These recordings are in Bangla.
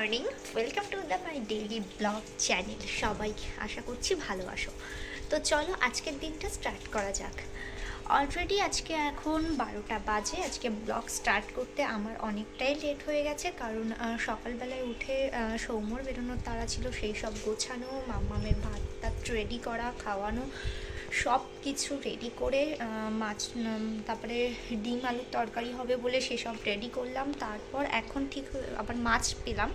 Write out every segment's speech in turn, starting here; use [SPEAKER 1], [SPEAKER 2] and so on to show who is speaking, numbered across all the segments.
[SPEAKER 1] Morning, welcome to the my daily blog channel. সবাই আশা করছি ভালো আছো। তো চলো আজকের দিনটা স্টার্ট করা যাক। অলরেডি আজকে এখন 12টা বাজে। আজকে ব্লগ স্টার্ট করতে আমার অনেকটাই লেট হয়ে গেছে, কারণ সকালবেলায় উঠে সৌম্যর বেরোনোর তাড়া ছিল, সেই সব গোছানো, মাম্মামের ভাত টাত রেডি করা, খাওয়ানো, সব কিছু রেডি করে মাছ, তারপরে ডিম আলুর তরকারি হবে বলে সেসব রেডি করলাম। তারপর এখন ঠিক আবার মাছ পেলাম,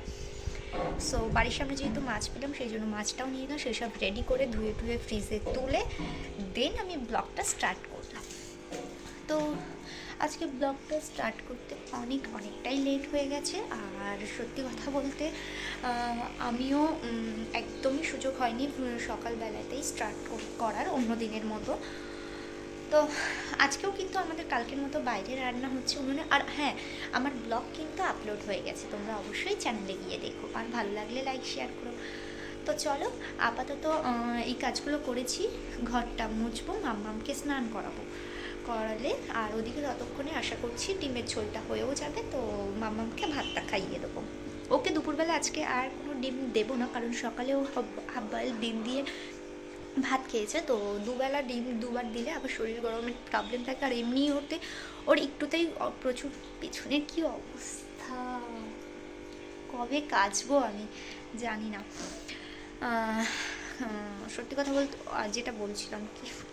[SPEAKER 1] সো বাড়ির সামনে যেহেতু মাছ পেলাম সেই জন্য মাছটাও নিয়ে এলাম। সেসব রেডি করে ধুয়ে ধুয়ে ফ্রিজে তুলে দেন আমি ব্লগটা স্টার্ট করলাম। তো আজকে ব্লগটা স্টার্ট করতে অনেকটাই লেট হয়ে গেছে। আর সত্যি কথা বলতে আমিও একদমই সুযোগ হয়নি সকালবেলাতেই স্টার্ট করার অন্য দিনের মতো। তো আজকেও কিন্তু আমাদের কালকের মতো বাইরে রান্না হচ্ছে উনুনে। আর হ্যাঁ, আমার ব্লগ কিন্তু আপলোড হয়ে গেছে, তোমরা অবশ্যই চ্যানেলে গিয়ে দেখো, আর ভালো লাগলে লাইক শেয়ার করো। তো চলো আপাতত এই কাজগুলো করেছি, ঘরটা মুছবো, মাম্মামকে স্নান করালে আর ওদিকে ততক্ষণে আশা করছি ডিমের ঝোলটা হয়েও যাবে। তো মাম্মামকে ভাতটা খাইয়ে দেবো। ওকে দুপুরবেলা আজকে আর কোনো ডিম দেবো না, কারণ সকালেও হাফ বয়েল ডিম দিয়ে ভাত খেয়েছে, তো দুবেলা ডিম দুবার দিলে আবার শরীর গরমের প্রবলেম থাকে। আর এমনি ওর একটুতেই প্রচুর পেছনের কি অবস্থা, কবে কাচবো আমি জানি না। সত্যি কথা বলতে যেটা বলছিলাম,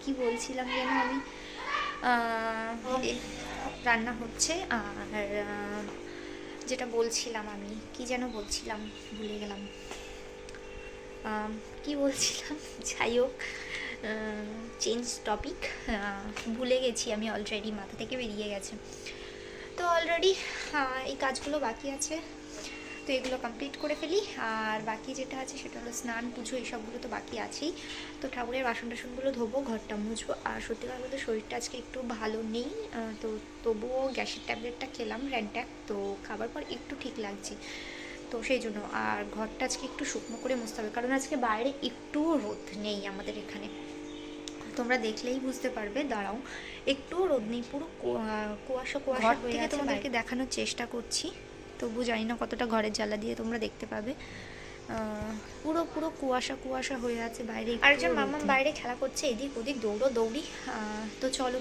[SPEAKER 1] কি বলছিলাম যেন আমি, রান্না হচ্ছে। আর যেটা বলছিলাম আমি কি যেন বলছিলাম, ভুলে গেলাম কি বলছিলাম। যাই হোক, চেঞ্জ টপিক, ভুলে গেছি আমি, অলরেডি মাথা থেকে বেরিয়ে গেছে। তো অলরেডি এই কাজগুলো বাকি আছে, তো এগুলো কমপ্লিট করে ফেলি। আর বাকি যেটা আছে সেটা হলো স্নান পুজো, এইসবগুলো তো বাকি আছেই। তো ঠাকুরের বাসন টাসনগুলো ধোবো, ঘরটা মুছবো। আর সত্যি কথা বলতে শরীরটা আজকে একটু ভালো নেই, তো তবুও গ্যাসের ট্যাবলেটটা খেলাম র্যানট্যাক, তো খাবার পর একটু ঠিক লাগছে, তো সেই জন্য। আর ঘরটা আজকে একটু শুকনো করে মুছতে হবে, কারণ আজকে বাইরে একটুও রোদ নেই আমাদের এখানে, তোমরা দেখলেই বুঝতে পারবে। দাঁড়াও, একটুও রোদ নেই, পুরো কুয়াশা কুয়াশা হয়ে গেছে। তোমাদেরকে দেখানোর চেষ্টা করছি, তবু জানি না কতটা ঘরের জ্বালা দিয়ে তোমরা দেখতে পাবে। পুরো পুরো কুয়াশা কুয়াশা হয়ে আছে বাইরে। আরেকজন মাম্মাম বাইরে খেলা করছে, এদিক ওদিক দৌড়ি। তো চলো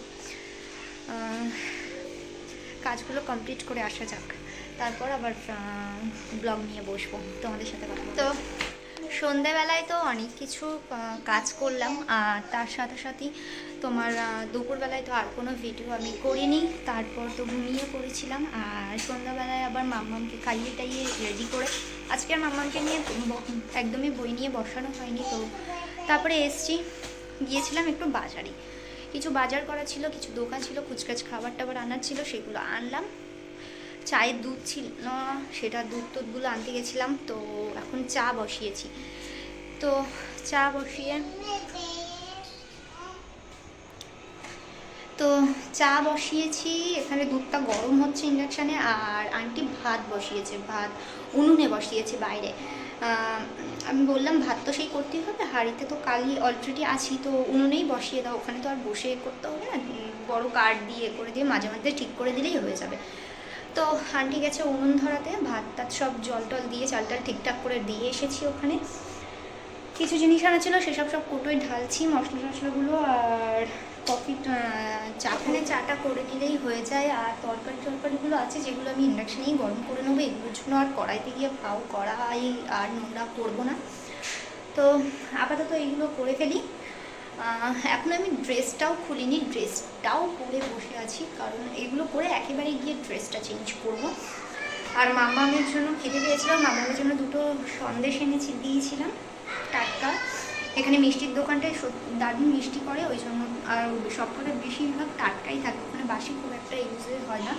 [SPEAKER 1] কাজগুলো কমপ্লিট করে আসা যাক, তারপর আবার ব্লগ নিয়ে বসবো তোমাদের সাথে কথা। তো সন্ধেবেলায় তো অনেক কিছু কাজ করলাম, আর তার সাথে সাথেই তোমার দুপুরবেলায় তো আর কোনো ভিডিও আমি করিনি, তারপর তো ঘুমিয়ে পড়েছিলাম। আর সন্ধ্যাবেলায় আবার মাম্মামকে খাইয়ে টাইয়ে রেডি করে, আজকে আর মাম্মামকে নিয়ে একদমই বই নিয়ে বসানো হয়নি। তো তারপরে গিয়েছিলাম একটু বাজারে, কিছু বাজার করা ছিল, কিছু দোকান ছিল, কুচকাচ খাবার টাবার আনার ছিল, সেগুলো আনলাম। চায়ের দুধ ছিল না, সেটা দুধগুলো আনতে গেছিলাম। তো এখন চা বসিয়েছি, তো চা বসিয়ে এখানে দুধটা গরম হচ্ছে ইন্ডাকশানে। আর আন্টি ভাত বসিয়েছে, ভাত উনুনে বসিয়েছে বাইরে। আমি বললাম ভাত তো সেই করতেই হবে, হাঁড়িতে তো কালি অলরেডি আছি, তো উনুনেই বসিয়ে দাও, ওখানে তো আর বসে করতে হবে না, বড় কাঠ দিয়ে করে দিয়ে মাঝে মাঝে ঠিক করে দিলেই হয়ে যাবে। তো আন্টি গেছে উনুন ধরাতে, ভাত টাত সব জল টল দিয়ে চাল টাল ঠিকঠাক করে দিয়ে এসেছি। ওখানে কিছু জিনিস আনা ছিল, সেসব সব কোটোয় ঢালছি মশলা টশলাগুলো। আর কফি চাটা করে দিলেই হয়ে যায়। আর তরকারিগুলো আছে যেগুলো আমি ইন্ডাকশানেই গরম করে নেবো, এগুলোর জন্য আর কড়াইতে গিয়ে কড়াই আর নোংরা করবো না। তো আপাতত এইগুলো করে ফেলি। এখন আমি ড্রেসটাও খুলিনি, ড্রেসটাও পরে বসে আছি, কারণ এগুলো পরে একেবারে গিয়ে ড্রেসটা চেঞ্জ করব। আর মাম্মামের জন্য খেতে পেয়েছিলাম, মাম্মামের জন্য দুটো সন্দেশ দিয়েছিলাম টাটকা। এখানে মিষ্টির দোকানটায় দারুণ মিষ্টি করে, ওই জন্য। আর সবকটা বেশিরভাগ টাটকাই থাকে, ওখানে বাসি খুব একটা ইউজ হয় না।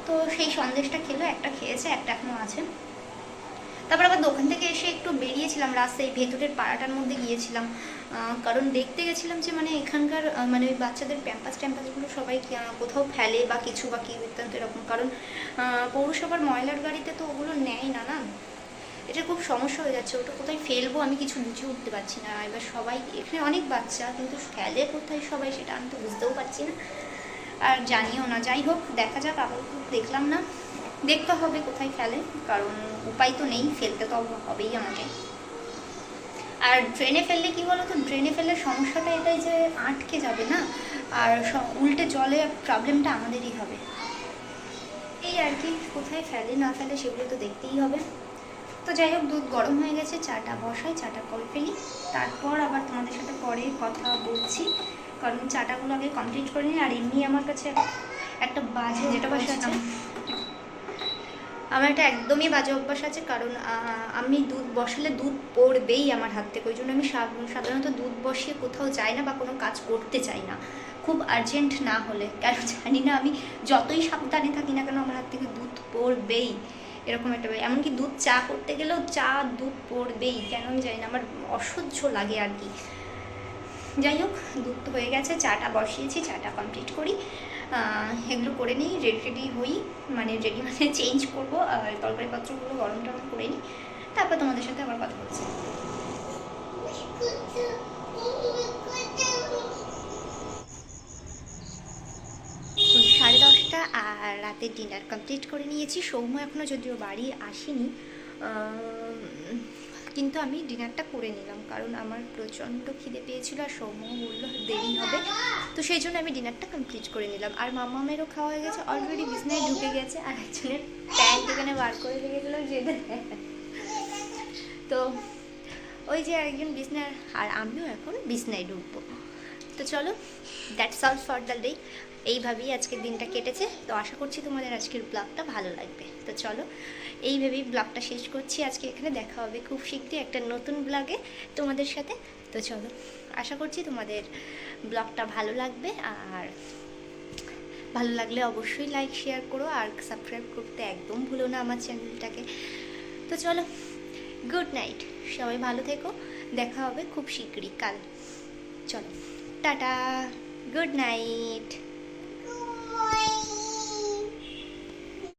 [SPEAKER 1] তো সেই সন্দেশটা খেলো, একটা খেয়েছে, একটা এখনও আছে। তারপর আবার দোকান থেকে এসে একটু বেরিয়েছিলাম, রাস্তায় ভেতরের পাড়াটার মধ্যে গিয়েছিলাম, কারণ দেখতে গেছিলাম যে মানে এখানকার মানে ওই বাচ্চাদের ট্যাম্পাসগুলো সবাই কোথাও ফেলে বা কিছু বা কি বৃত্তান্ত এরকম, কারণ পৌরসভার ময়লার গাড়িতে তো ওগুলো নেয় না, এটা খুব সমস্যা হয়ে যাচ্ছে, ওটা কোথায় ফেলবো আমি কিছু বুঝে উঠতে পারছি না। এবার সবাই এখানে অনেক বাচ্চা, কিন্তু ফেলে কোথায় সবাই সেটা আমি তো বুঝতেও পারছি না, আর জানিও না। যাই হোক, দেখা যাক, আপাতত দেখলাম না, দেখতে হবে কোথায় ফেলে, কারণ উপায় তো নেই, ফেলতে তো হবেই আমাকে। আর ড্রেনে ফেললে কি বলো তো, ড্রেনে ফেললে সমস্যাটা এটাই যে আটকে যাবে না, আর উল্টে জলে প্রবলেমটা আমাদেরই হবে। এই আর কি, কোথায় ফেলে না ফেলে সেগুলো তো দেখতেই হবে। তো যাই হোক, দুধ গরম হয়ে গেছে, চাটা বসাই, চাটা করে ফেলি, তারপর আবার তোমাদের সাথে পরে কথা বলছি, কারণ চাটাগুলো আগে কমপ্লিট করে নিই। আর এমনি আমার কাছে একটা বাজে যেটা বাসা আছে, আমার একটা একদমই বাজে অভ্যাস আছে, কারণ আমি দুধ বসালে দুধ পড়বেই আমার হাত থেকে। ওই জন্য আমি সাধারণত দুধ বসিয়ে কোথাও যাই না বা কোনো কাজ করতে চাই না, খুব আর্জেন্ট না হলে। কেন জানি না, আমি যতই সাবধানে থাকি না কেন আমার হাত থেকে দুধ পড়বেই, এরকম একটা। এমনকি দুধ চা করতে গেলেও দুধ পড়বেই, কেন আমি জানি না, আমার অসহ্য লাগে আর কি। যাই হোক, দুধ তো হয়ে গেছে, চাটা বসিয়েছি, চাটা কমপ্লিট করি, এগুলো করে নিই, রেডি হই, মানে রেডি মানে চেঞ্জ করবো, আর তরকারিপত্রগুলো গরম টরম করে নিই, তারপর তোমাদের সাথে আবার কথা বলছি। সাড়ে 10টা, আর রাতের ডিনার কমপ্লিট করে নিয়েছি। সৌম্য এখনও যদিও বাড়ি আসেনি, কিন্তু আমি ডিনারটা করে নিলাম, কারণ আমার প্রচণ্ড খিদে পেয়েছিল, আর সৌম্য বললো দেরি হবে, তো সেই জন্য আমি ডিনারটা কমপ্লিট করে নিলাম। আর মামামেরও খাওয়া হয়ে গেছে, অলরেডি বিছনায় ঢুকে গেছে, আর একজনের প্যান্ট এখানে বার করে রেখেছিলাম যেটা, তো ওই যে একজন বিছনায়, আর আমিও এখন বিছনায় ঢুকবো। তো চলো, that's all for the day. এইভাবেই আজকের দিনটা কেটেছে, তো আশা করছি তোমাদের আজকের ব্লগটা ভালো লাগবে। তো চলো, এইভাবেই ব্লগটা শেষ করছি আজকে এখানে। দেখা হবে খুব শীঘ্রই একটা নতুন ব্লগে তোমাদের সাথে। তো চলো, আশা করছি তোমাদের ব্লগটা ভালো লাগবে, আর ভালো লাগলে অবশ্যই লাইক শেয়ার করো, আর সাবস্ক্রাইব করতে একদম ভুলো না আমার চ্যানেলটাকে। তো চলো, গুড নাইট, সবাই ভালো থেকো, দেখা হবে খুব শীঘ্রই কাল। চলো, টাটা, গুড নাইট।